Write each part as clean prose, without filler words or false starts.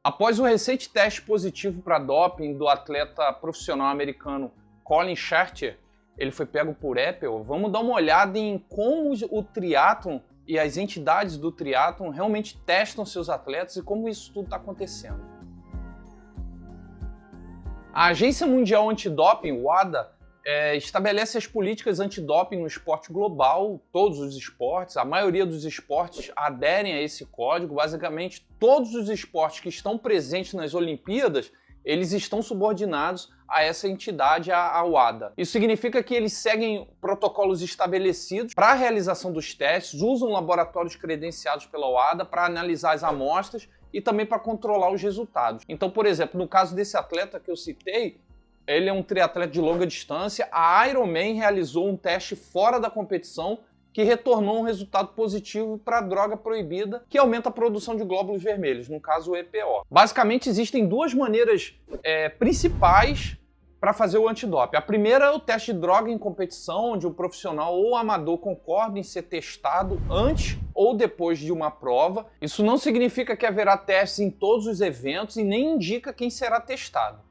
Após o recente teste positivo para doping do atleta profissional americano Colin Chartier, ele foi pego por Apple. Vamos dar uma olhada em como o triatlon e as entidades do triatlon realmente testam seus atletas e como isso tudo está acontecendo. A Agência Mundial Antidoping, WADA, estabelece as políticas antidoping no esporte global, todos os esportes. A maioria dos esportes aderem a esse código. Basicamente, todos os esportes que estão presentes nas Olimpíadas, eles estão subordinados a essa entidade, a WADA. Isso significa que eles seguem protocolos estabelecidos para a realização dos testes, usam laboratórios credenciados pela WADA para analisar as amostras e também para controlar os resultados. Então, por exemplo, no caso desse atleta que eu citei, ele é um triatleta de longa distância, a Ironman realizou um teste fora da competição que retornou um resultado positivo para a droga proibida, que aumenta a produção de glóbulos vermelhos, no caso o EPO. Basicamente, existem duas maneiras principais para fazer o antidoping. A primeira é o teste de droga em competição, onde o profissional ou amador concorda em ser testado antes ou depois de uma prova. Isso não significa que haverá testes em todos os eventos e nem indica quem será testado.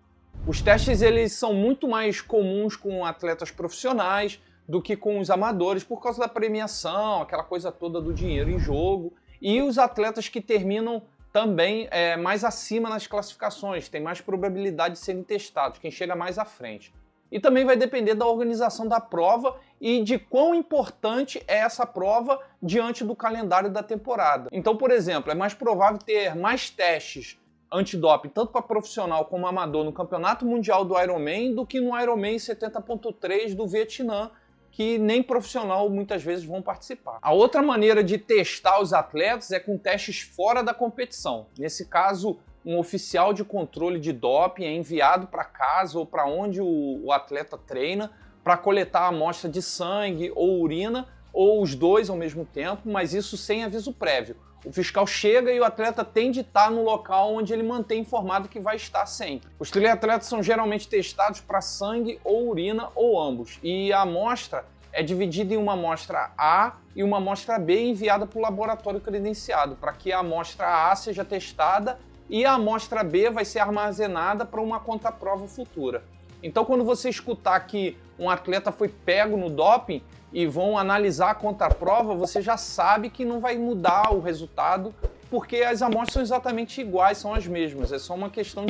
Os testes eles são muito mais comuns com atletas profissionais do que com os amadores por causa da premiação, aquela coisa toda do dinheiro em jogo, e os atletas que terminam também mais acima nas classificações, tem mais probabilidade de serem testados, quem chega mais à frente. E também vai depender da organização da prova e de quão importante é essa prova diante do calendário da temporada. Então, por exemplo, é mais provável ter mais testes antidoping, tanto para profissional como amador, no Campeonato Mundial do Ironman do que no Ironman 70.3 do Vietnã, que nem profissional muitas vezes vão participar. A outra maneira de testar os atletas é com testes fora da competição. Nesse caso, um oficial de controle de doping é enviado para casa ou para onde o atleta treina para coletar a amostra de sangue ou urina, ou os dois ao mesmo tempo, mas isso sem aviso prévio. O fiscal chega e o atleta tem de estar no local onde ele mantém informado que vai estar sempre. Os triatletas são geralmente testados para sangue ou urina ou ambos. E a amostra é dividida em uma amostra A e uma amostra B enviada para o laboratório credenciado, para que a amostra A seja testada e a amostra B vai ser armazenada para uma contraprova futura. Então, quando você escutar que um atleta foi pego no doping e vão analisar a contraprova, você já sabe que não vai mudar o resultado, porque as amostras são exatamente iguais, são as mesmas. É só uma questão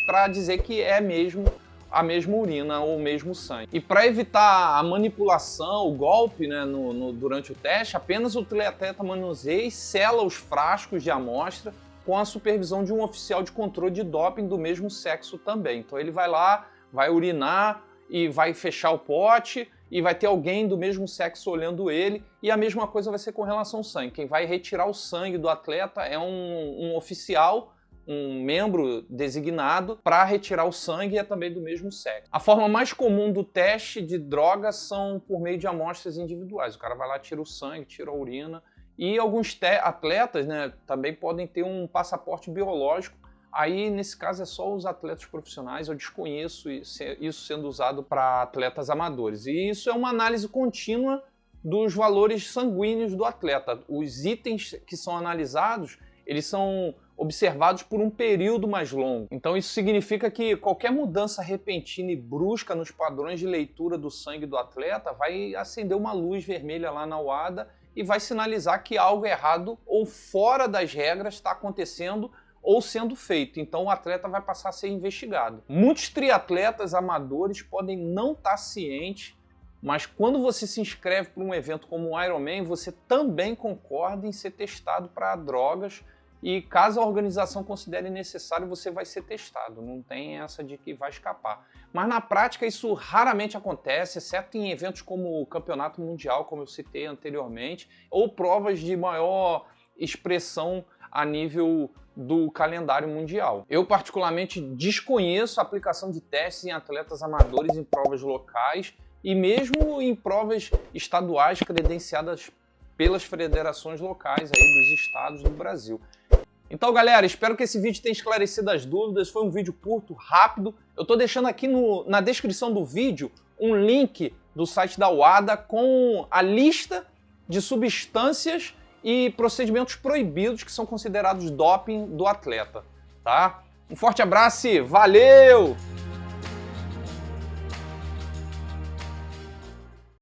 para dizer que é mesmo a mesma urina ou o mesmo sangue. E para evitar a manipulação, o golpe, né, durante o teste, apenas o triatleta manuseia e sela os frascos de amostra com a supervisão de um oficial de controle de doping do mesmo sexo também. Então ele vai lá, vai urinar e vai fechar o pote e vai ter alguém do mesmo sexo olhando ele, e a mesma coisa vai ser com relação ao sangue. Quem vai retirar o sangue do atleta é um oficial, um membro designado para retirar o sangue e é também do mesmo sexo. A forma mais comum do teste de drogas são por meio de amostras individuais. O cara vai lá, tira o sangue, tira a urina, e alguns atletas, né, também podem ter um passaporte biológico. Aí, nesse caso, é só os atletas profissionais. Eu desconheço isso sendo usado para atletas amadores. E isso é uma análise contínua dos valores sanguíneos do atleta. Os itens que são analisados, eles são observados por um período mais longo. Então isso significa que qualquer mudança repentina e brusca nos padrões de leitura do sangue do atleta vai acender uma luz vermelha lá na WADA e vai sinalizar que algo errado ou fora das regras está acontecendo ou sendo feito. Então o atleta vai passar a ser investigado. Muitos triatletas amadores podem não estar cientes, mas quando você se inscreve para um evento como o Ironman, você também concorda em ser testado para drogas, e caso a organização considere necessário, você vai ser testado. Não tem essa de que vai escapar. Mas na prática isso raramente acontece, exceto em eventos como o Campeonato Mundial, como eu citei anteriormente, ou provas de maior expressão a nível do calendário mundial. Eu particularmente desconheço a aplicação de testes em atletas amadores em provas locais e mesmo em provas estaduais credenciadas pelas federações locais aí dos estados do Brasil. Então, galera, espero que esse vídeo tenha esclarecido as dúvidas. Foi um vídeo curto, rápido. Eu estou deixando aqui na descrição do vídeo um link do site da WADA com a lista de substâncias e procedimentos proibidos que são considerados doping do atleta. tá? Um forte abraço e valeu!